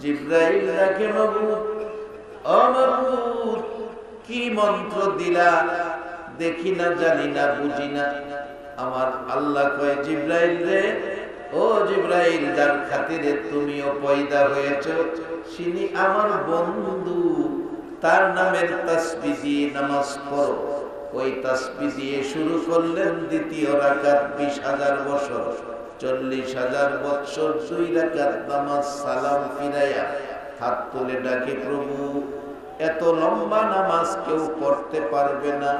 জিবরাইল ডাকে মাবুদ, ও মাবুদ, কি মন্ত্র দিলা, দেখি না, জানি না, বুঝি না। আমার আল্লাহ কয়, জিবরাইল রে, ও জিবরাইল, যার খাতিরে তুমিও পয়দা হয়েছো, তিনি আমার বন্ধু, তার নামের তাসবিহ দিয়ে নামাজ পড়ো। ওই তাসবিহ দিয়ে শুরু করলেন দ্বিতীয় রাকাত, 20,000 বছর, 40,000 বছর 2 রাকাত নামাজ, সালাম ফিরাইয়া হাত তুলে ডাকে, প্রভু, এত লম্বা নামাজ কেউ পড়তে পারবে না,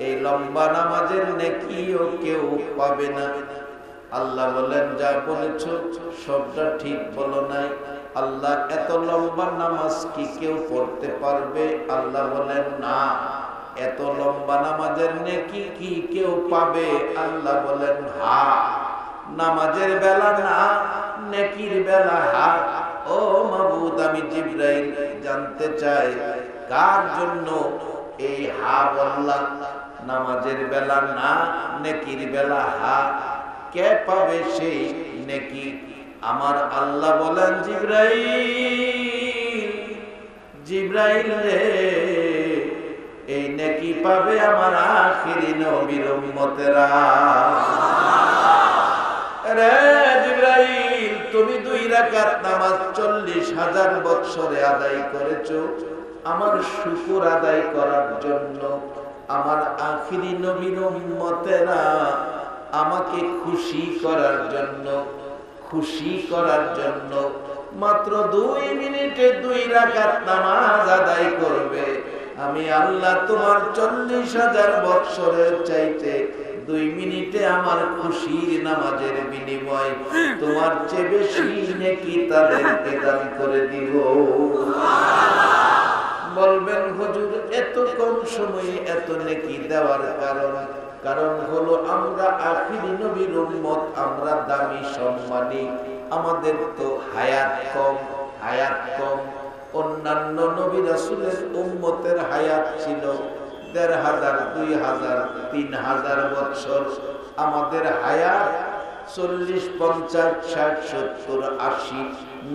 এই লম্বা নামাজের নেকিও কেউ পাবে না। আল্লাহ বলেন, যা বলেছো সবটা ঠিক বলো নাই। আল্লাহ, এত লম্বা নামাজ কি কেউ পড়তে পারবে? আল্লাহ বলেন, না। এত লম্বা নামাজের নেকি কি কেউ পাবে? আল্লাহ বলেন, হ্যাঁ। নামাজের বেলা না, নেকির বেলা হ্যাঁ। ও মাবুদ, আমি জিবরাইল জানতে চাই, কার জন্য এই হা বললাম? নামাজের বেলা না, নেকির বেলা হা, কে পাবে সেই নেকি? আমার আল্লাহ বলেন, জিবরাইল, জিবরাইল রে, এই নেকি পাবে আমার আখিরি নবীর উম্মতেরা। রে জিবরাইল, তুমি 2 রাকাত নামাজ 40,000 বছরে আদায় করেছো আমার শুকর আদায় করার জন্য। আমার আখিরি নবীর উম্মতেরা আমাকে খুশি করার জন্য, খুশি করার জন্য মাত্র 2 মিনিটে 2 রাকাত নামাজ আদায় করবে। আমি আল্লাহ তোমার 40,000 বছরের চাইতে 2 মিনিটে আমার খুশির নামাজের বিনিময় তোমার চেয়ে বেশি নেকি তাদেরকে দান করে দিব। বলবেন, হুজুর, এত কম সময়ে এত নেকি দেওয়ার কারণ হলো আমরা আখিরি নবীর উম্মত, আমরা দামি সম্মানী, আমাদের তো হায়াত কম। অন্যান্য নবী রাসূলের উম্মতের হায়াত ছিল 1,500, 2,000, 3,000 বছর। আমাদের হায়াত 40, 50, 60, 70, 80,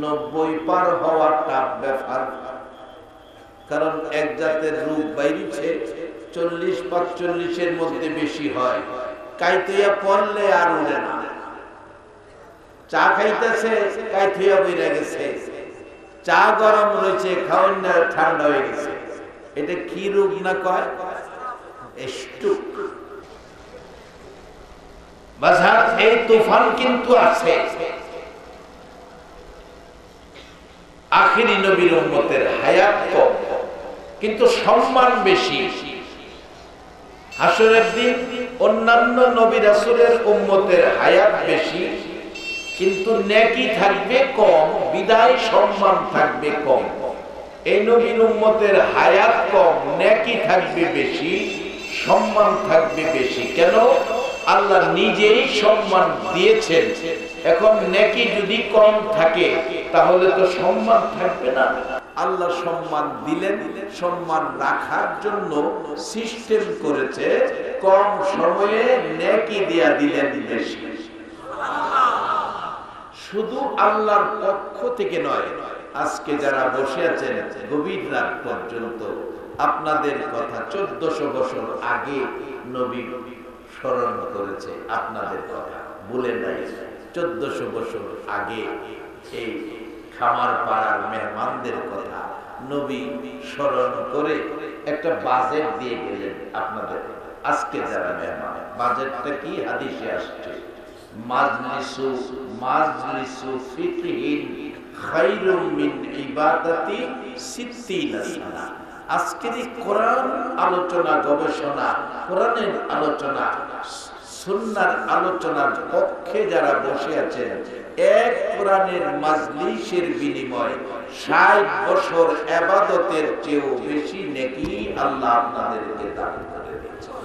90 পার হওয়া টাফ ব্যাপার। কারণ এক জাতের রূপ বাইরেছে 40-45 মধ্যে বেশি হয়, কাইতেয়া পড়লে আর উঠে না। চা খাইতেছে, কাইতেয়া বইরা গেছে, চা গরম রয়েছে, খাওয়ান না ঠান্ডা হয়ে গেছে। এটা কি রোগ না কয়? স্ট্রোক। বাজার এই তুফান কিন্তু আছে। আখিরি নবীর উম্মতের হায়াত কম কিন্তু সম্মান বেশি। হাসরের দিন অন্যান্য নবী রাসূলের উম্মতের হায়াত বেশি কিন্তু নেকি থাকবে কম, বিদায় সম্মান থাকবে কম। এই নবীর উম্মতের হায়াত কম, নেকি থাকবে বেশি, সম্মান থাকবে বেশি। কেন? আল্লাহ নিজেই সম্মান দিয়েছেন। এখন নেকি যদি কম থাকে তাহলে তো সম্মান থাকবে না। আল্লাহ সম্মান দিলেন, সম্মান রাখার জন্য সিস্টেম করেছে, কম সময়ে নেকি দিয়া দিলেন বেশি। শুধু আল্লাহর পক্ষ থেকে নয়, আজকে যারা বসে আছেন গভীর রাত পর্যন্ত আপনাদের কথা 1400 বছর আগে নবী স্মরণ করেছে, আপনাদের কথা ভুলে নাই। 1400 বছর আগে এই খামার পাড়ার মেহমানদের কথা নবী স্মরণ করে একটা বাজেট দিয়ে গেলেন আপনাদের। আজকে যারা মেহমান, বাজেটটা কি? হাদিসে আসছে, মাজলিসু ফিকহিন খায়রুম মিন ইবাদাতি 60 সানা। আজকের এই কোরআন আলোচনা, গবেষণা, কোরআনের আলোচনা, সুন্নাহর আলোচনার পক্ষে যারা বসে আছেন, এক কোরআনের মাজলিসের বিনিময়ে 60 বছর ইবাদতের চেয়েও বেশি নেকি আল্লাহ আপনাদেরকে দান করে দিয়েছেন।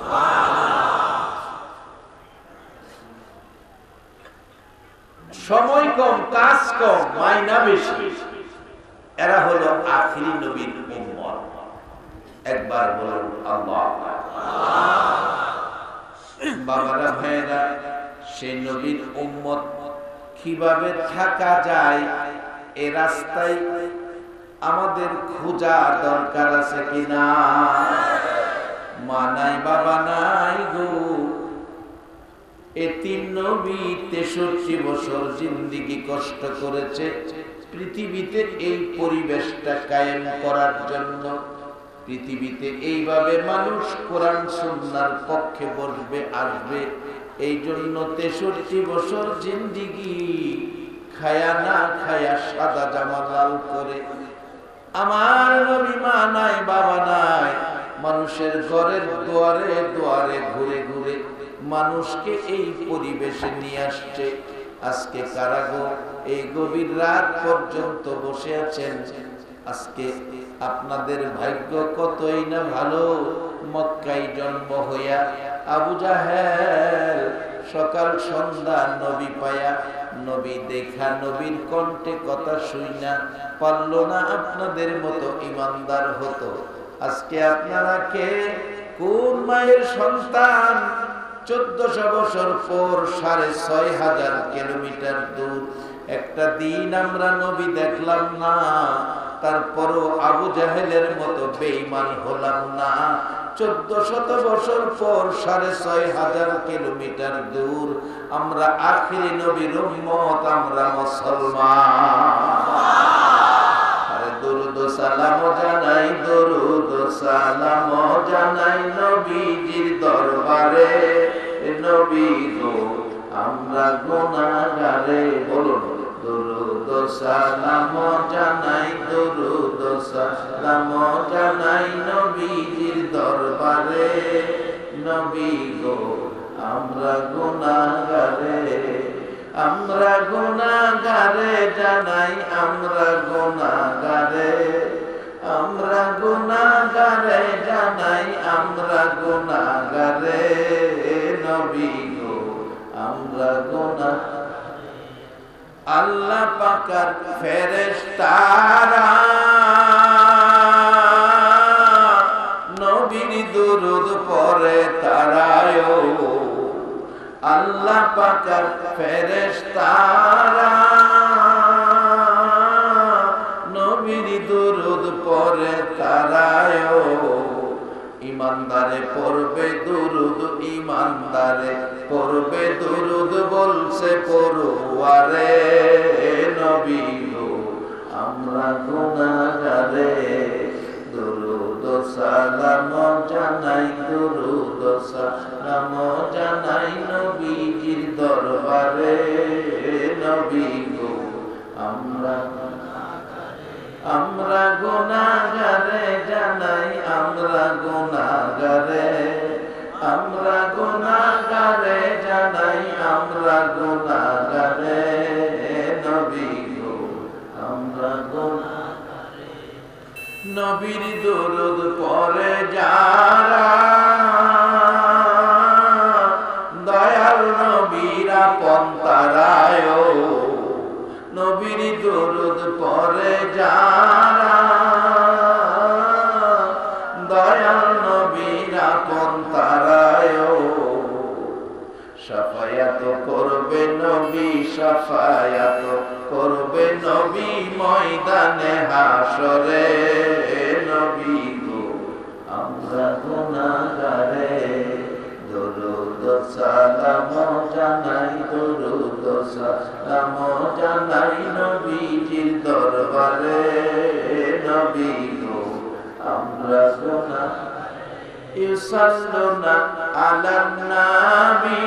সময় কম, কাজ কম, মাইনা বেশি। এরা হলো আখিরি নবীর উম্মত। একবার বলুন আল্লাহ। বাবারা, ভাইয়েরা, সেই নবীর উম্মত কিভাবে থাকা যায় এই রাস্তায় আমাদের খোঁজা দরকার আছে কিনা? মা নাই বাবা নাই গো, এই তিন নবী 63 বছর জিন্দেগি কষ্ট করেছে পৃথিবীতে এই পরিবেশটা কায়েম করার জন্য। পৃথিবীতে এইভাবে মানুষ কোরআন সুন্নাহর পক্ষে বসবে, আসবে, এই জন্য 63 বছর জিন্দেগি খায়া না খায়া সাদা জামা লাল করে। আমার নবী মা নাই বাবা নাই, মানুষের ঘরের দুয়ারে দুয়ারে ঘুরে ঘুরে মানুষকে এই পরিবেশে নিয়ে আসছে। আজকে কারাগো এই গভীর রাত পর্যন্ত বসে আছেন। আজকে আপনাদের ভাগ্য কতই না ভালো, মক্কায় জন্ম হইয়া আবু জাহেল সকাল সন্ধ্যা নবী পায়া, নবী দেখা, নবীর কণ্ঠে কথা শুইনা পারল না আপনাদের মতো ইমানদার হতো। আজকে আপনারা কে, কোন মায়ের সন্তান 1400 বছর পর 6500 কিলোমিটার দূর একটা দিন আমরা নবী দেখলাম না, তারপরও আবু জাহেলের মতো বেঈমান হলাম না। 1400 বছর পর 6500 কিলোমিটার দূর আমরা আখিরি নবীর উম্মত, আমরা মুসলমান। আরে দরুদ সালাম জানাই, দরুদ সালাম জানাই নবীজির দরবারে। নবী গো আমরা গুনাহগারে, বলুন দরুদ সালাম জানাই, দরুদ সালাম জানাই নবীজির দরবারে। নবী গো আমরা গুনাহগারে, আমরা গুনাহগারে জানাই, আমরা গুনাহগারে, আমরা গুনাহগারে জানাই, আমরা গুনাহগারে। নবী গো আমরা গুনাহগারে। আল্লাহ পাকের ফেরেশতারা নবীর দুরূদ পড়ে তারায়, আল্লাহ পাকের ফেরেশতারা নবীর দুরূদ পড়ে তারায়। ইমানদারে পড়বে দুরূদ, ইমানদারে পড়বে দুরূদ বলছে পড়ুয়ারে। নবী গো আমরা গুনাহগারে, দুরূদ সালাম জানাই, দুরূদ সালাম জানাই নবীজির দরবারে। নবী গো আমরা আমরা গুনাহগারে জানাই, আমরা গুনাহগারে, আমরা গুনাহগারে জানাই, আমরা গুনাহগারে। নবী গো আমরা গুনাহগারে। নবীর দরুদ পড়ে যারা দয়াল নবীর আপন তারায়, নবীর দরুদ পড়ে যারা দয়াল নবীর আপন তারায়। শাফায়াত করবে নবী, শাফায়াত করবে নবী ময়দানে হাসরে। নবী গো আমরা গুনাহগারে, দরুদ সালাম জানাই, দরুদ সালাম জানাই নবীজির দরবারে। নবী গো আমরা গুনাহগারে। ইউসাল্লুনা আলান নবী,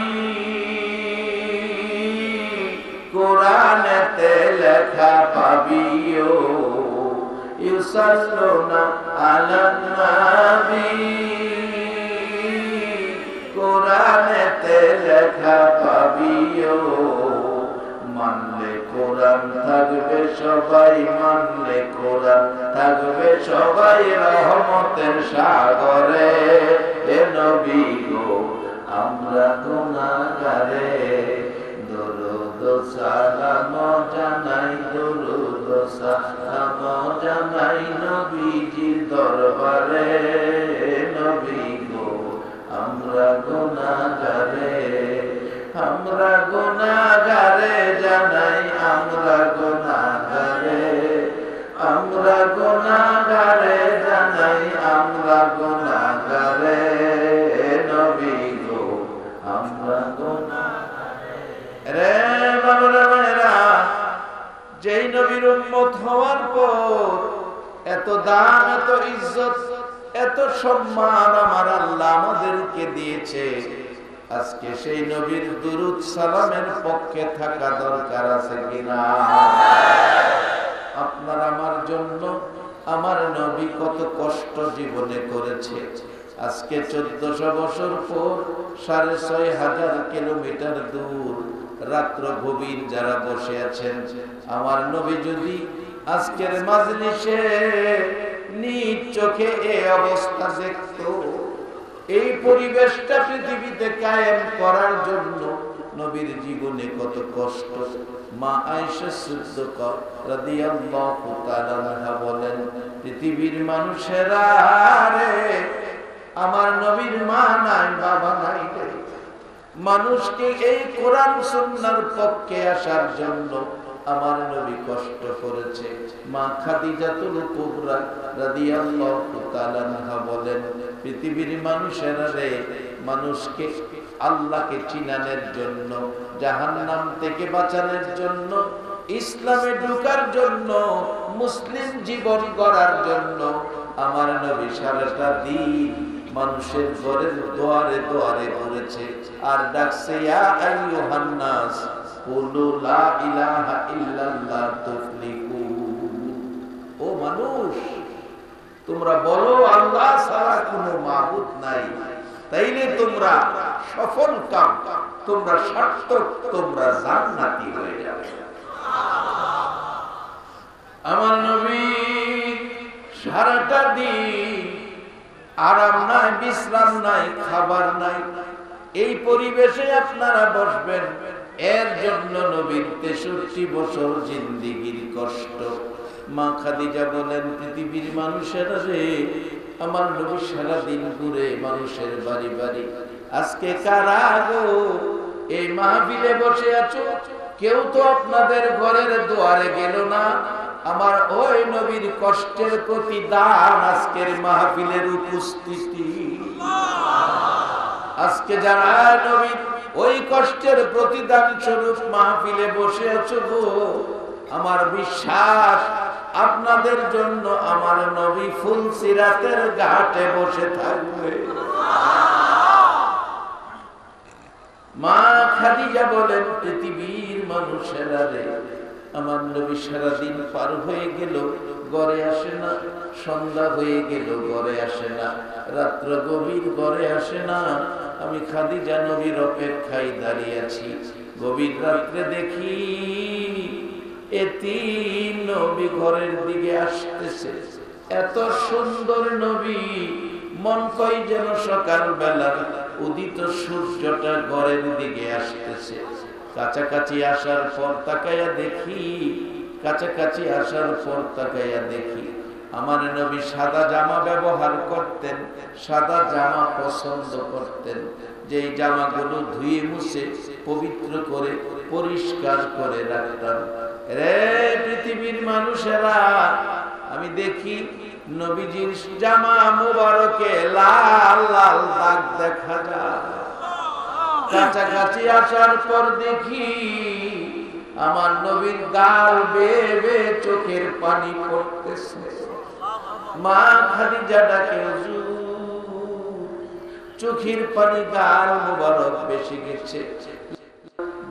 কোরআনেতে লেখা পাবিও। ইউসাল্লুনা আলান নবী, কোরআনেতে লেখা পাবিও। মানলে কোরআন থাকবে সবাই, মানলে কোরআন থাকবে সবাই রহমতের সাগরে। এ নবী গো আমরা গুনাহগারে, দরুদ সালাম জানাই, দরুদ সালাম জানাই নবীজির দরবারে। নবী গো আমরা গুনাহগারে, আমরা গুনাহগারে জানাই, আমরা গুনাহগারে। আমরা গুনাহগারে জানাই আমরা গুনাহগারে নবী গো আমরা গুনাহগারে। রে বাবারা ভাইরা, যেই নবীর উম্মত হওয়ার পর এত দাম, এত ইজ্জত, এত সম্মান আমার আল্লাহ আমাদেরকে দিয়েছে, আজকে সেই নবীর দুরূদ সালামের পক্ষে থাকা দরকার আছে কিনা? আপনার আমার জন্য আমার নবী কত কষ্ট জীবনে করেছে। আজকে 1400 বছর পর 6500 কিলোমিটার দূর রাত্র গভীর যারা বসে আছেন, আমার নবী যদি আজকের মাজলিসে নিজ চোখে এই অবস্থা দেখতো, এই পরিবেশটা পৃথিবীতে কায়েম করার জন্য নবীর জীবনে কত কষ্ট। মা আয়েশা সিদ্দিকা রাদিয়াল্লাহু তাআলা আনহা বলেন, পৃথিবীর মানুষেরা রে, আমার নবীর মা নাই বাবা নাই রে, মানুষকে এই কোরআন সুন্নাহর পক্ষে আসার জন্য আমার নবী কষ্ট করেছে। মা খাদিজাতুল কুবরা রাদিয়াল্লাহু তাআলা আনহা বলেন, পৃথিবীর মানুষেরা রে, মানুষকে আল্লাহকে চিনানোর জন্য, জাহান্নাম থেকে বাঁচানোর জন্য, ইসলামে ঢোকার জন্য, মুসলিম জীবন গড়ার জন্য আমার নবী সারাটা দিন মানুষের ঘরের দুয়ারে দুয়ারে ঘুরেছে আর ডাকছে, ইয়া আইয়ুহান নাস কুলু লা ইলাহা ইল্লাল্লাহ তুফলিহু। ও মানুষ, তোমরা বলো আল্লাহ ছাড়া কোনো মাবুদ নাই, তাইলে তোমরা সফল কাম, তোমরা সার্থক, তোমরা জান্নাতি হয়ে যাবে। আমার নবী সারাটা দিন আরাম নাই, বিশ্রাম নাই, খাবার নাই, এই পরিবেশে আপনারা বসবেন, এর জন্য নবীর 63 বছর জিন্দেগীর কষ্ট। মা খাদিজা বলেন, পৃথিবীর মানুষেরা রে, আমার নবী সারাদিন ঘুরে মানুষের বাড়ি বাড়ি। আজকে কারা গো এই মাহফিলে বসে আছো, কেউ তো আপনাদের ঘরের দুয়ারে গেল না। আমার ওই নবীর কষ্টের প্রতিদান আজকের মাহফিলের উপস্থিতি। আজকে যারা নবীর ওই কষ্টের প্রতিদান স্বরূপ মাহফিলে বসে আছো গো, আমার বিশ্বাস আপনাদের জন্য আমার নবী ফুলসিরাতের ঘাটে বসে থাকবে। মা খাদিজা বলেন, পৃথিবীর মানুষেরা রে, আমার নবী সারাদিন পার হয়ে গেল, ঘরে আসে না, সন্ধ্যা হয়ে গেল, ঘরে আসে না, রাত্র গভীর, ঘরে আসে না। আমি খাদিজা নবীর অপেক্ষায় দাঁড়িয়ে আছি। গভীর রাত্রে দেখি এতিম নবী ঘরের দিকে আসতেছে। এত সুন্দর নবী, মন কই যেন সকাল বেলার উদিত সূর্যটা ঘরের দিকে আসতেছে। কাছাকাছি আসার পর তাকাইয়া দেখি, কাছাকাছি আসার পর তাকাইয়া দেখি আমার নবী সাদা জামা ব্যবহার করতেন, সাদা জামা পছন্দ করতেন, যেই জামাগুলো ধুয়ে মুছে পবিত্র করে পরিষ্কার করে রাখতাম। রে পৃথিবীর মানুষেরা, আমি দেখি নবীজির জামা মুবারকে লাল লাল দাগ দেখা যায়। কাছাকাছি আসার পর দেখি আমার নবীর গাল বেয়ে বেয়ে চোখের পানি পড়তেছে। মা খাদিজা ডাকে, চোখের পানি গাল মুবারক বেশি গেছে,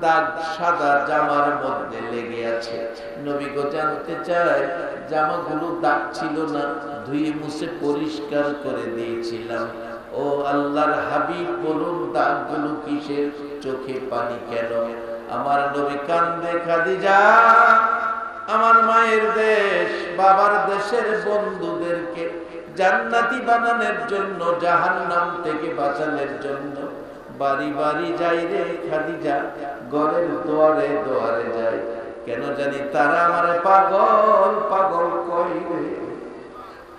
দাগ সাদা জামার মধ্যে লেগে আছে। নবী গো জানতে চায়, জামাগুলো দাগ ছিল না, ধুয়ে মুছে পরিষ্কার করে দিয়েছিলাম। ও আল্লাহর হাবিব বলুন, দাগগুলো কিসের, চোখে পানি কেন? আমার নবী কান্দে, খাদিজা আমার মায়ের দেশ, বাবার দেশের বন্ধুদেরকে জান্নাতি বানানোর জন্য, জাহান্নাম থেকে বাঁচানোর জন্য বাড়ি বাড়ি যাই রে খাদিজা, ঘরের দুয়ারে দুয়ারে যায়। কেন জানি তারা আমার পাগল পাগল কই রে,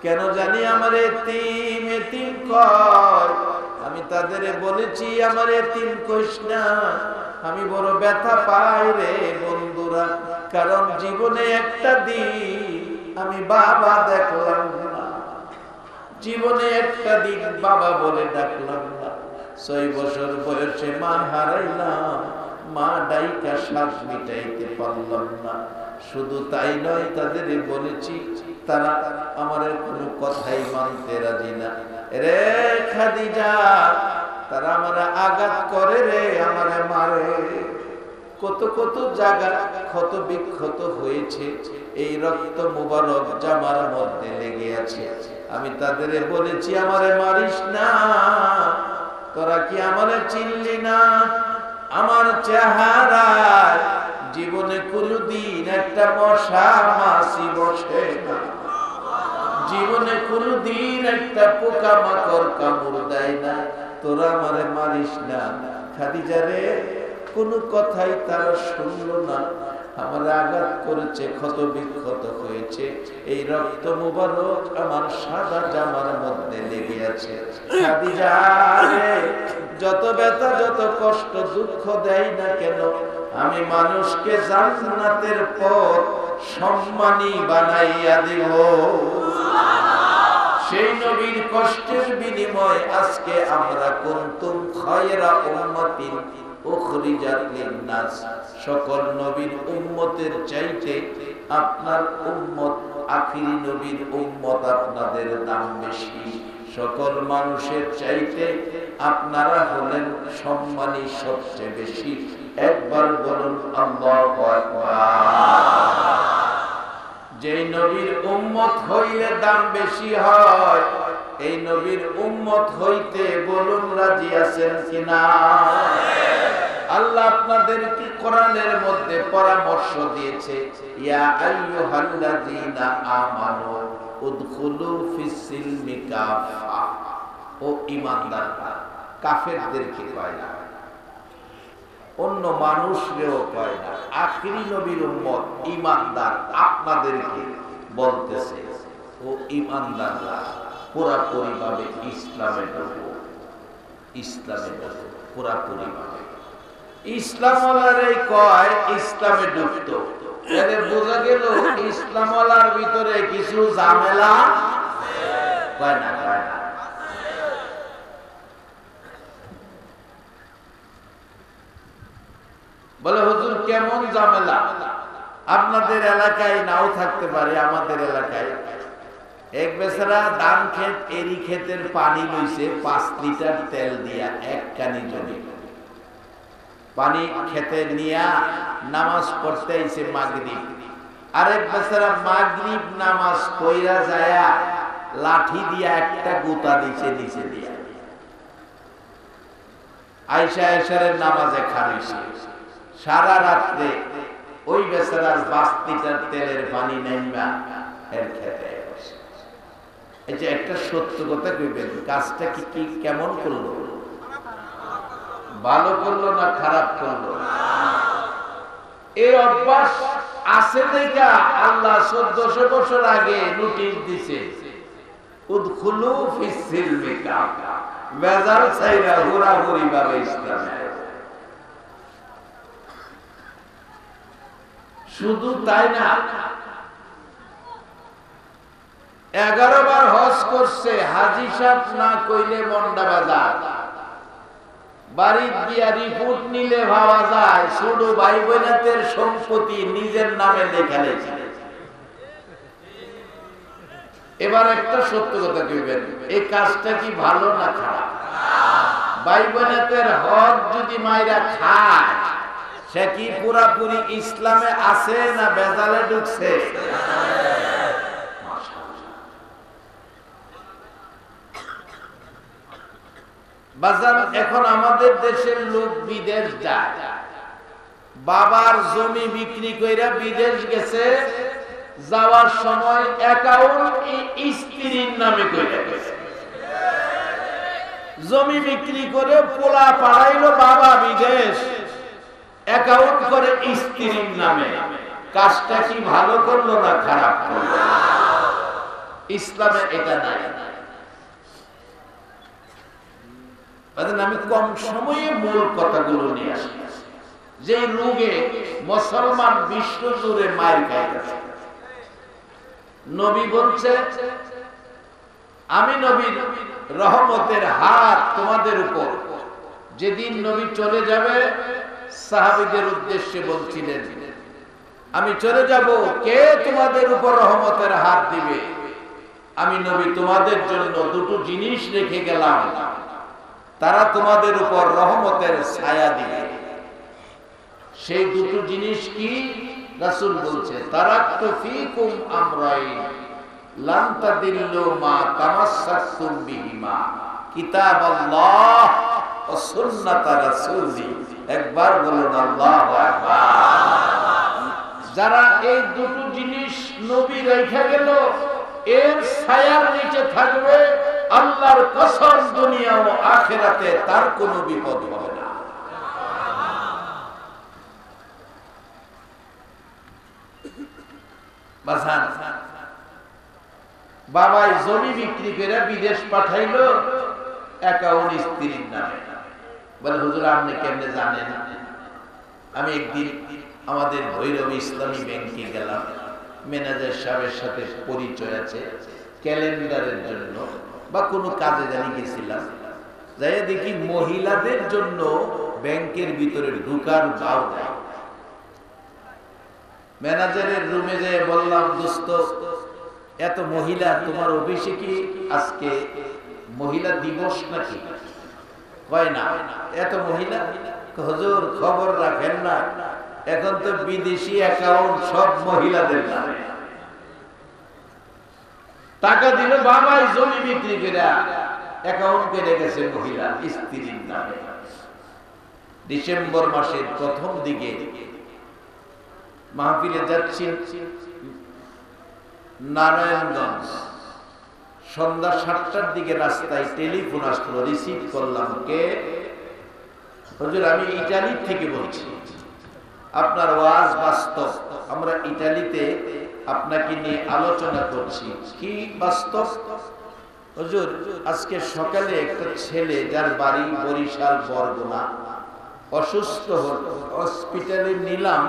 কেন জানি আমার এতিম এতিম কয়। আমি তাদের বলেছি, আমার এতিম কইস না, আমি বড় ব্যথা পাই রে বন্ধুরা। কারণ জীবনে একটা দিন আমি বাবা দেখলাম না, জীবনে একটা দিন বাবা বলে ডাকলাম না। 6 বছর বয়সে মা হারাইলাম, মা ডাইকা স্বাদ মিটাইতে পারলাম না। শুধু তাই নয়, তাদের বলেছি, তারা আমার কোনো কথাই মানতে রাজি না। রে খাদিজা, তারা আমার আঘাত করে রে, আমারে মারে। কত কত জায়গা ক্ষত বিক্ষত হয়েছে, এই রক্ত মুবারক জামার মধ্যে লেগে আছে। আমি তাদের বলেছি, আমারে মারিস না, তোরা কি আমারে চিনলি না? আমার চেহারায় জীবনে কোনদিন একটা মশা মাছি বসে না, জীবনে কোনদিন একটা পোকা মাকড় কামড় দেয় না, তোরা আমারে মারিস না। খাদিজা রে, কোনো কথাই তারা শুনলো না, আমার আঘাত করেছে, ক্ষত বিক্ষত হয়েছে, এই রক্ত মুবারক আমার সাদা জামার মধ্যে লেগে আছে। খাদিজা রে, যত ব্যথা যত কষ্ট দুঃখ দেয় না কেন, আমি মানুষকে জান্নাতের পথ সম্মানী বানাইয়া দিব। সেই নবীর কষ্টের বিনিময় আজকে আমরা কুনতুম খায়রা উম্মাতিন উখরিজাত লিন-নাস, সকল নবীর উম্মতের চাইতে আপনার উম্মত, আখিরি নবীর উম্মত আপনাদের দাম বেশি। সকল মানুষের চাইতে আপনারা হলেন সম্মানী সবচেয়ে বেশি। একবার বলুন আল্লাহু আকবার। যেই নবীর উম্মত হইলে দাম বেশি হয়, এই নবীর উম্মত হইতে বলুন রাজি আছেন কিনা? আল্লাহ আপনাদেরকে কোরআনের মধ্যে পরামর্শ দিয়েছে, ইয়া আইয়ুহাল্লাযীনা আমানু উদখুলু ফিস-সিলমি কাফা। ও ঈমানদাররা, কাফেরদেরকে কয় না, অন্য মানুষকেও কয় না, আখিরি নবীর উম্মত ঈমানদার আপনাদেরকে বলতেছে, ও ঈমানদাররা পুরাপুরি ভাবে ইসলামে ঢুকো, ইসলামে ঢুকো পুরাপুরি ভাবে। ইসলামওয়ালারাই কয় ইসলামে ঢুকতো, এতে বোঝা গেল ইসলামওয়ালার ভিতরে কিছু ঝামেলা কয় না, কয় না। বলে হুজুর কেমন ঝামেলা? আপনাদের এলাকায় নাও থাকতে পারে, আমাদের এলাকায় এক বেচারা ধান ক্ষেত, এরি ক্ষেতের পানি লইছে 5 লিটার তেল দিয়া, এক কানি জমি পানি খেতে নিয়া নামাজ পড়তে আইছে মাগরিব। আরেক বেচারা মাগরিব নামাজ পইরা যায়া লাঠি দিয়া একটা গুতা দিছে নিচে দিয়া, আয়েশা এশারের নামাজে খাড়াইছে। সারা রাত্রে ওই বেচারার 5 লিটার তেলের পানি নেইবা এর খেতে। এই যে একটা সত্য কথা কইবেন, কাজটা কি কেমন করলো? ভালো করলো না খারাপ করলো? এই অভ্যাস আছে দেখা আল্লাহ 1400 বছর আগে নোটিশ দিছে, উদখুলু ফিস-সিলমি কাফা, বেজাল ছাইরা হুরাহুরি ভাবে ইসলামে। শুধু তাই না, 11 বার হজ করছে, হাজি সাহেব না কইলে মন্ডা বাজার। বাড়ির দিয়া রিপোর্ট নিলে ভাবা যায় ছোট ভাই বোনেদের সম্পত্তি নিজের নামে লেখা লেখা। এবার একটা সত্য কথা কইবেন, এই কাজটা কি ভালো না খারাপ? ভাই বোনেদের হক যদি মাইরা খায়, সে কি পুরাপুরি ইসলামে আছে না বেজালে ঢুকছে? বাজার এখন আমাদের দেশের লোক বিদেশ যায়, বাবার জমি বিক্রি কইরা বিদেশ গেছে, যাওয়ার সময় অ্যাকাউন্ট স্ত্রীর নামে কইরা গেছে। জমি বিক্রি করে পোলা পাড়াইলো বাবা বিদেশ, অ্যাকাউন্ট করে স্ত্রীর নামে। কাজটা কি ভালো করলো না খারাপ করলো? ইসলামে এটা নাই। আমি কম সময়ে মূল কথাগুলো নিয়ে আসি। যে রোগে মুসলমান বিশ্ব জুড়ে মার খাইতেছে, নবী বলছে আমি নবীর রহমতের হাত তোমাদের উপর। যেদিন নবী চলে যাবে সাহাবীদের উদ্দেশ্যে বলছিলেন আমি চলে যাব, কে তোমাদের উপর রহমতের হাত দিবে? আমি নবী তোমাদের জন্য দুটো জিনিস রেখে গেলাম, তারা তোমাদের উপর রহমতের ছায়া দিবে। সেই দুটো জিনিস কি? রাসূল বলছে তারাকতু ফীকুম আমরাইন লান তাদিল্লু মা তামাসসাকতুম বিহিমা কিতাবাল্লাহ ওয়া সুন্নাত রাসূলি। একবার বলুন আল্লাহু আকবার। যারা এই দুটো জিনিস নবী রেখে গেল এর ছায়ার নিচে থাকবে, আল্লাহর কসম দুনিয়া ও আখিরাতে তার কোনো বিপদ হবে না। বাজান বাবাই জমি বিক্রি করে বিদেশ পাঠাইলো অ্যাকাউন্ট স্ত্রীর নামে। বলে হুজুর আপনি কেমনে জানেন? আমি একদিন আমাদের ভৈরব ইসলামী ব্যাংকে গেলাম, ম্যানেজার সাহেবের সাথে পরিচয় আছে, ক্যালেন্ডারের জন্য বা কোনো কাজে জানি গেছিলাম, যাই দেখি মহিলাদের জন্য ব্যাংকের ভিতরে ঢুকার দাও দেয়। ম্যানেজারের রুমে যেয়ে বললাম দোস্ত এত মহিলা তোমার অফিসে কি আজকে মহিলা দিবস নাকি? কয় না, এত মহিলা। হুজুর খবর রাখেন না, এখন তো বিদেশি অ্যাকাউন্ট সব মহিলাদের নামে। টাকা দিল বাবাই জমি বিক্রি করে অ্যাকাউন্ট করে গেছে মহিলা স্ত্রীর নামে। ডিসেম্বর মাসের প্রথম দিকে মাহফিলে যাচ্ছি নারায়ণগঞ্জ, সন্ধ্যা 7টার দিকে রাস্তায় টেলিফোন আসলো, রিসিভ করলাম। কে? হুজুর আমি ইতালি থেকে বলছি, আপনার ওয়াজ বাস্তব, আমরা ইতালিতে আপনাকে নিয়ে আলোচনা করছি। কি বাস্তব? হুজুর আজকে সকালে একটা ছেলে যার বাড়ি বরিশাল বরগুনা অসুস্থ হল, হসপিটালে নিলাম,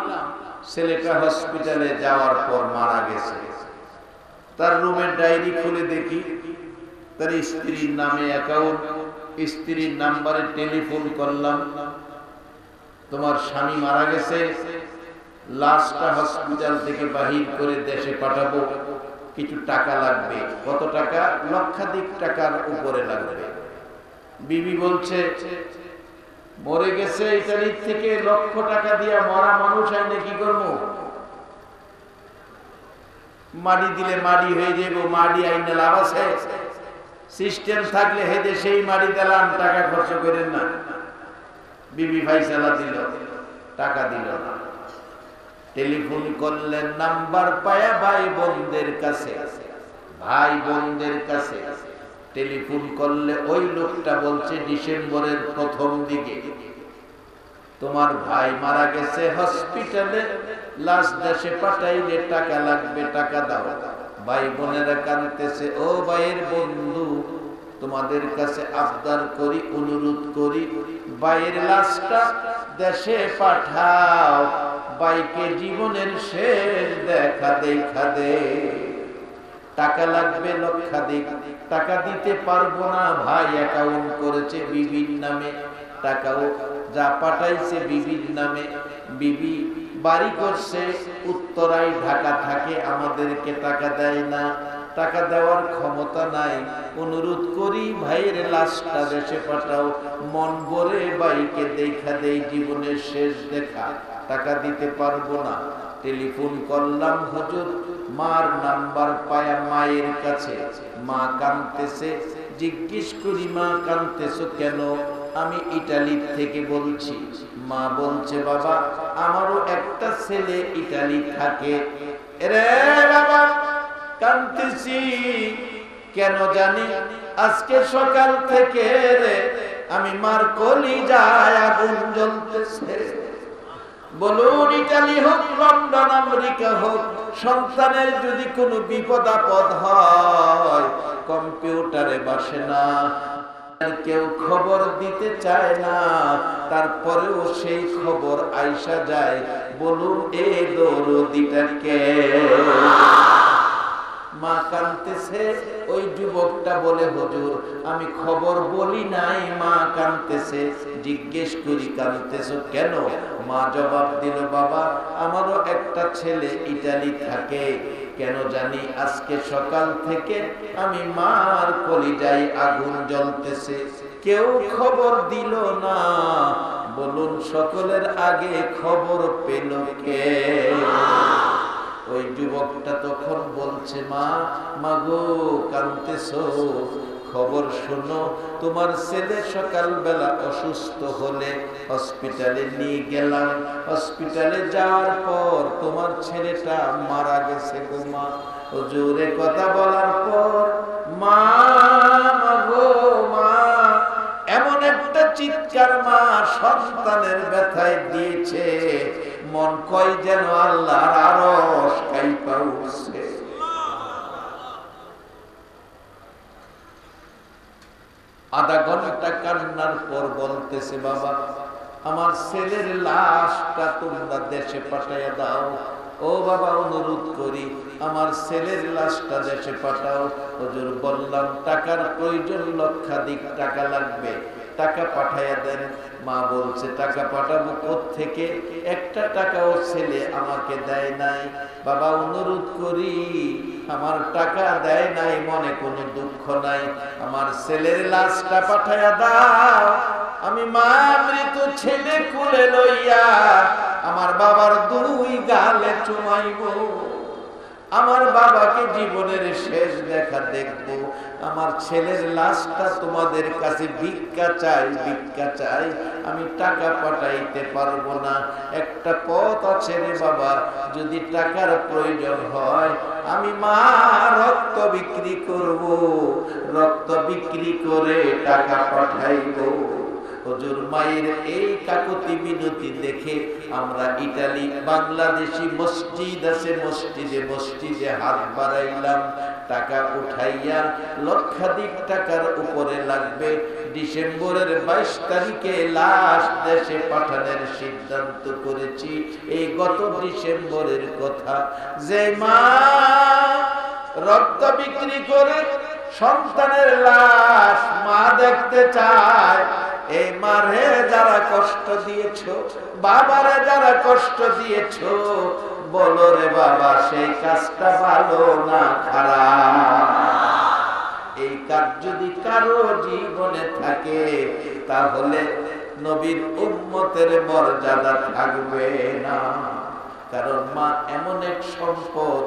ছেলেটা হসপিটালে যাওয়ার পর মারা গেছে। তার রুমের ডায়েরি খুলে দেখি তার স্ত্রীর নামে অ্যাকাউন্ট, স্ত্রীর নাম্বারে টেলিফোন করলাম, তোমার স্বামী মারা গেছে, লাশটা হসপিটাল থেকে বাহির করে দেশে পাঠাবো, কিছু টাকা লাগবে। কত টাকা? লক্ষাধিক টাকার উপরে লাগবে। বিবি বলছে মরে গেছে ইতালি থেকে, লক্ষ টাকা দিয়া মরা মানুষ আইনে কি করবো? মাটি দিলে মাটি হয়ে যাবো, মাটি আইনে লাভ আছে? সিস্টেম থাকলে হেদে সেই মাটি দিলাম, টাকা খরচ করেন না। বিবি ফাইসালা দিল, টাকা দিল না। টেলিফোন করলেন, নাম্বার পায়া ভাই বোনদের কাছে, ভাই বোনদের কাছে টেলিফোন করলে ওই লোকটা বলছে ডিসেম্বরের প্রথম দিকে তোমার ভাই মারা গেছে হসপিটালে, লাশ দেশে পাঠাইলে টাকা লাগবে, টাকা দাও। ভাই বোনেরা কাঁদতেছে, ও ভাইয়ের বন্ধু তোমাদের কাছে আবদার করি, অনুরোধ করি, ভাইয়ের লাশটা দেশে পাঠাও, ভাইকে জীবনের শেষ দেখা দেখা দে। টাকা লাগবে লক্ষাধিক, টাকা দিতে পারবো না, ভাই অ্যাকাউন্ট করেছে বিবির নামে, টাকাও যা পাঠাইছে বিবির নামে। বিবি বাড়ি করছে উত্তরায়, ঢাকা থাকে, আমাদেরকে টাকা দেয় না, টাকা দেওয়ার ক্ষমতা নাই। অনুরোধ করি ভাইয়ের লাশটা দেশে পাঠাও, মন ভরে ভাইকে দেখা দেই, জীবনের শেষ দেখা, টাকা দিতে পারবো না। টেলিফোন করলাম, হুজুর মার নাম্বার পায়া মায়ের কাছে, মা কাঁদতেছে। জিজ্ঞেস করি মা কাঁদতেছো কেন? আমি ইতালি থেকে বলছি। মা বলছে বাবা আমারও একটা ছেলে ইতালি থাকে। রে বাবা কাঁদতেছি কেন জানি, আজকে সকাল থেকে রে আমি মার কলিজায় আগুন জ্বলতেছে। বলুন ইতালি হোক, লন্ডন, আমেরিকা হোক, সন্তানের যদি কোনো বিপদ আপদ হয় কম্পিউটারে বসে না, কেউ খবর দিতে চায় না, তারপরেও সেই খবর আইসা যায়। বলুন এই দরদিটা কে? মা কাঁদতেছে। ওই যুবকটা বলে, হুজুর আমি খবর বলি নাই মা কাঁদতেছে। জিজ্ঞেস করি কাঁদতেছো কেন? মা জবাব দিল, বাবা আমারও একটা ছেলে ইতালি থাকে, কেন জানি আজকে সকাল থেকে আমি মার কলিজায় আগুন জ্বলতেছে, কেউ খবর দিল না। বলুন সকলের আগে খবর পেল কে? ওই যুবকটা তখন বলছে, মা মাগো কাঁদতেছো, খবর শোনো, তোমার ছেলে সকালবেলা অসুস্থ হলে হসপিটালে নিয়ে গেলাম, হসপিটালে যাওয়ার পর তোমার ছেলেটা মারা গেছে গো মা। হুজুরে কথা বলার পর মা মাগো মা এমন একটা চিৎকার মা সন্তানের ব্যথায় দিয়েছে, মন কয় যেন আল্লাহর আরশ কাঁইপা উঠছে। আধা ঘন্টা কান্নার পর বলতেছে, বাবা আমার ছেলের লাশটা তোমরা দেশে পাঠাইয়া দাও। ও বাবা অনুরোধ করি আমার ছেলের লাশটা দেশে পাঠাও। হুজুর বললাম টাকার প্রয়োজন, লক্ষাধিক টাকা লাগবে, টাকা পাঠাইয়া দেন। মা বলছে টাকা পাঠাবো কোত্থেকে? একটা টাকাও ছেলে আমাকে দেয় নাই। বাবা অনুরোধ করি আমার টাকা দেয় নাই, মনে কোনো দুঃখ নাই, আমার ছেলের লাশটা পাঠাইয়া দাও। আমি মা মৃত ছেলে কোলে লইয়া আমার বাবার দুই গালে চুমাইব, আমার বাবাকে জীবনের শেষ দেখা দেখব। আমার ছেলের লাশটা তোমাদের কাছে ভিক্ষা চাই, ভিক্ষা চাই, আমি টাকা পাঠাইতে পারবো না। একটা পথ আছে রে বাবা, যদি টাকার প্রয়োজন হয় আমি মা রক্ত বিক্রি করব, রক্ত বিক্রি করে টাকা পাঠাইব। হুজুর মায়ের এই কাকুতি মিনতি দেখে আমরা ইতালি বাংলাদেশি মসজিদ আছে, মসজিদে মসজিদে হাত বাড়াইলাম, টাকা উঠাইয়া লক্ষাধিক টাকার উপরে লাগবে। ডিসেম্বরের 22 তারিখে লাশ দেশে পাঠানোর সিদ্ধান্ত করেছি। এই গত ডিসেম্বরের কথা, যে মা রক্ত বিক্রি করে সন্তানের লাশ মা দেখতে চায়, এই মারে যারা কষ্ট দিয়েছো, বাবারে যারা কষ্ট দিয়েছো, বলো রে বাবা সেই কাজটা ভালো না খারাপ? এই কাজ যদি কারো জীবনে থাকে তাহলে নবীর উম্মতের মর্যাদা থাকবে না। কারণ মা এমন এক সম্পদ।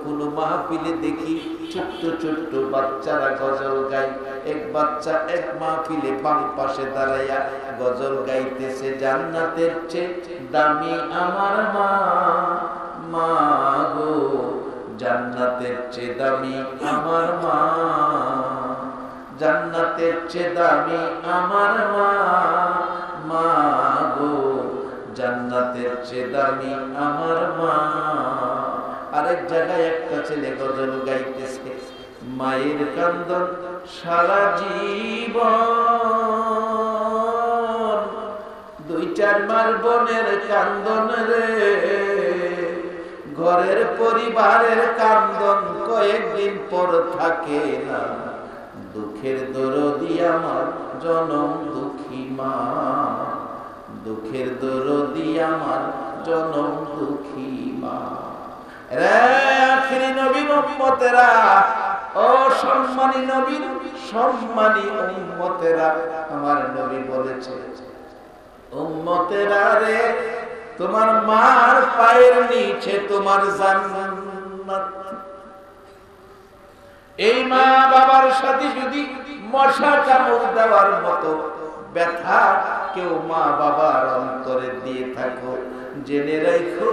কোন মাহফিলে দেখি ছোট্ট ছোট্ট বাচ্চারা গজল গায়, এক বাচ্চা এক মাহফিলে বাম পাশে দাঁড়াইয়া গজল গাইতেছে, জান্নাতের চেয়ে দামি আমার মা, মা গো জান্নাতের চেয়ে দামি আমার মা, জান্নাতের চেয়ে দামি আমার মা, মা গো জান্নাতের চেয়ে দামি আমার মা। আরেক জায়গায় একটা ছেলে গজল গাইতেছে, মায়ের কান্দন সারা জীবন, 2-4 মাস বোনের কান্দন রে, ঘরের পরিবারের কান্দন কয়েকদিন পর থাকে না, দুঃখের দরদি আমার জনম দুঃখী মা, দুঃখের দরদি আমার জনম দুঃখী মা। আখিরি নবীর উম্মতেরা, ও সম্মানী নবীর সম্মানী উম্মতেরা, আমার নবী বলেছে উম্মতেরা রে তোমার মার পায়ের নিচে তোমার জান্নাত। এই মা বাবার সাথে যদি মশা কামড় দেওয়ার মতো ব্যথা কেউ মা বাবার অন্তরে দিয়ে থাকো, জেনে রাখো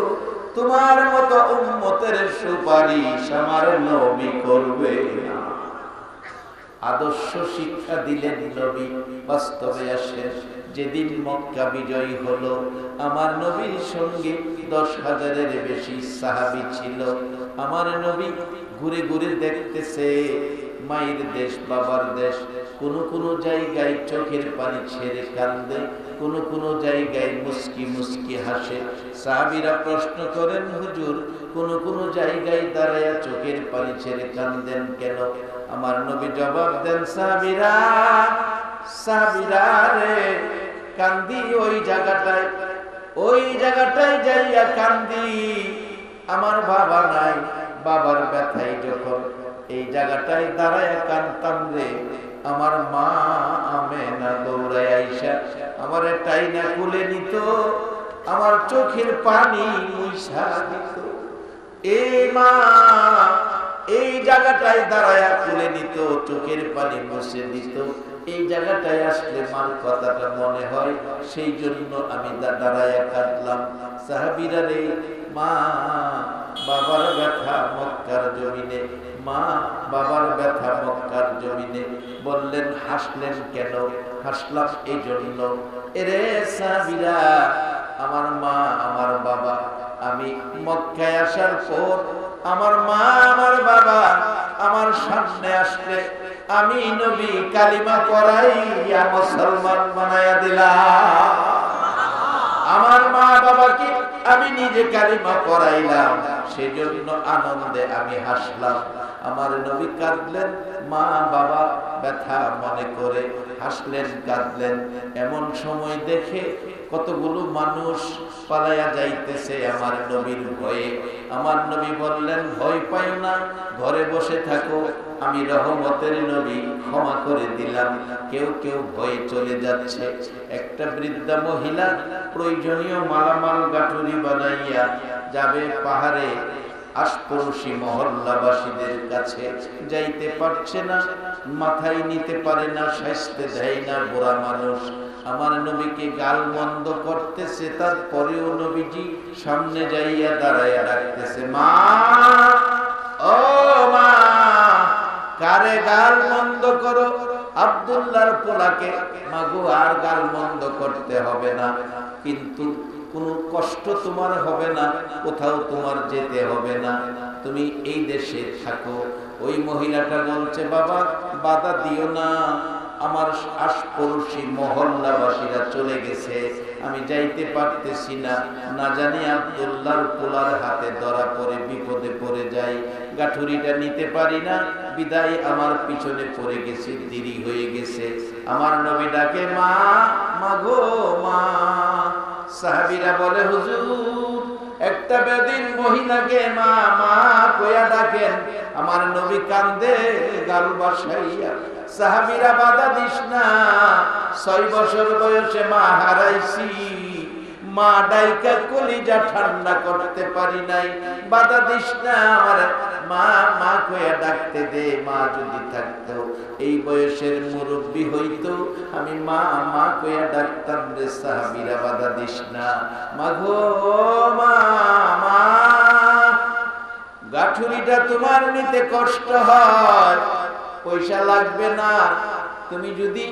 তোমার মতো উম্মতের সুপারিশ আমার নবী করবে না। আদর্শ শিক্ষা দিলেন নবী, বাস্তবে আসে। যেদিন মক্কা বিজয় হলো আমার নবীর সঙ্গে 10,000-এর বেশি সাহাবী ছিল। আমার নবী ঘুরে ঘুরে দেখতেছে মায়ের দেশ বাবার দেশ। কোন কোন জায়গায় চোখের পানি ছেড়ে কান্দে, কোন কোন জায়গায় মুস্কি মুস্কি হাসে। সাহাবীরা প্রশ্ন করেন, হুজুর কোন কোন জায়গায় দাঁড়ায়া চোখের পানি ছেড়ে কান্দেন কেন? আমার নবী জবাব দেন, সাহাবীরা রে কান্দি ওই জায়গাটায় যাইয়া কান্দি। আমার বাবা নাই, বাবার ব্যথায় যখন এই জায়গাটায় দাঁড়ায় কান্দতাম রে, আমার মা আমেনা দৌড়ায় আইসা আমার টাইনা কুলে নিত, আমার চোখের পানি মুইসা দিত। এই মা এই জায়গাটায় দাঁড়ায় কুলে নিত, চোখের পানি মুছে দিত। এই জায়গাটায় আসলে মার কথাটা মনে হয়, সেই জন্য আমি দাঁড়ায় কাঁদলাম। সাহাবীরা রে, মা বাবার ব্যথা মক্কার জমিনে, মা বাবার ব্যথা মক্কার জমিনে। বললেন, হাসলেন কেন? হাসলাম এই জন্য, এরে সাহাবীরা, আমার মা আমার বাবা, আমি মক্কায় আসার পর আমার মা আমার বাবা আমার সামনে আসলে আমি নবী কালিমা পড়াইয়া মুসলমান বানায়া দিলাম। আমার মা বাবাকে আমি নিজে কালিমা পড়াইলাম, সেজন্য আনন্দে আমি হাসলাম। আমার নবী কাঁদলেন, মা বাবা ব্যথা মনে করে হাসলেন কাঁদলেন। এমন সময় দেখে কতগুলো মানুষ পালাইয়া যাইতেছে আমার নবীর ভয়ে। আমার নবী বললেন, ভয় পাইও না, ঘরে বসে থাকো, আমি রহমতের নবী, ক্ষমা করে দিলাম। কেউ কেউ ভয়ে চলে যাচ্ছে। একটা বৃদ্ধা মহিলা প্রয়োজনীয় মালামাল গাঠুরি বানাইয়া যাবে পাহাড়ে, আশপাশি মহল্লাবাসীদের কাছে যাইতে পারছে না, মাথায় নিতে পারে না, শাস্তে দেয় না, বুড়া মানুষ। আমার নবীকে গাল মন্দ করতেছে, তারপরেও নবীজি সামনে যাইয়া দাঁড়াইয়া ডাকতেছে, মা ও মা, কারে গাল মন্দ করো? আব্দুল্লাহর পোলাকে। মাগো, আর গাল মন্দ করতে হবে না, কিন্তু কোনো কষ্ট তোমার হবে না, কোথাও তোমার যেতে হবে না, তুমি এই দেশে থাকো। ওই মহিলাটা বলছে, বাবা বাধা দিও না, আমার আশপাশি মহল্লাবাসীরা চলে গেছে, আমি যাইতে পারতেছি না, না জানি আব্দুল্লাহর পোলার হাতে ধরা পড়ে বিপদে পড়ে যাই, গাঠুরিটা নিতে পারি না, বিদায় আমার পিছনে পড়ে গেছে, দেরি হয়ে গেছে। আমার নবী ডাকে, মা মাগো মা। সাহাবীরা বলে, হুজুর একটা বেদিন মহিলাকে মা মা কইয়া ডাকেন। আমার নবী কান্দে গাল বাসাইয়া। সাহাবীরা, বাধা দিস না, 6 বছর বয়সে মা হারাইছি, মা ডাইকা কলিজা ঠান্ডা করতে পারি নাই, বাধা দিস না, আমার মা মা কইয়া ডাকতে দে। মা যদি থাকতো, এই বয়সের মুরব্বী হইতো, আমি মা মা কইয়া ডাকতাম রে। সাহাবীরা, বাধা দিস না, মাগো মা মা, গাঠুরিটা তোমার নিতে কষ্ট হয়, পয়সা লাগবে না, তুমি যদি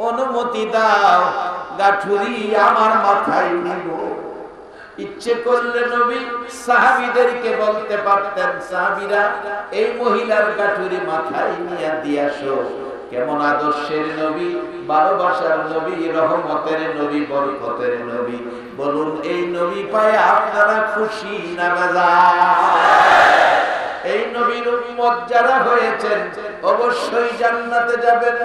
অনুমতি দাও, গাঠুরি আমার মাথায় নিব। ইচ্ছে করলে নবী সাহাবীদেরকে বলতে পারতেন, সাহাবীরা এই মহিলার গাঠুরি মাথায় নিয়ে দিয়ে আসো। কেমন আদর্শের নবী, ভালোবাসার নবী, রহমতের নবী, বরকতের নবী। বলুন, এই নবী পায় আপনারা খুশি না বেজার? এই নবীর উম্মত যারা হয়েছেন অবশ্যই জান্নাতে যাবেন।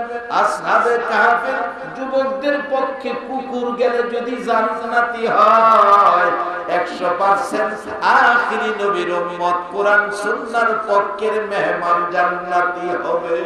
আসহাবে কাহফের যুবকদের পক্ষে কুকুর গেলে যদি জান্নাতি হয়, 100% আখিরি নবীর উম্মত কোরআন সুন্নাহর পক্ষের মেহমান জান্নাতি হবে।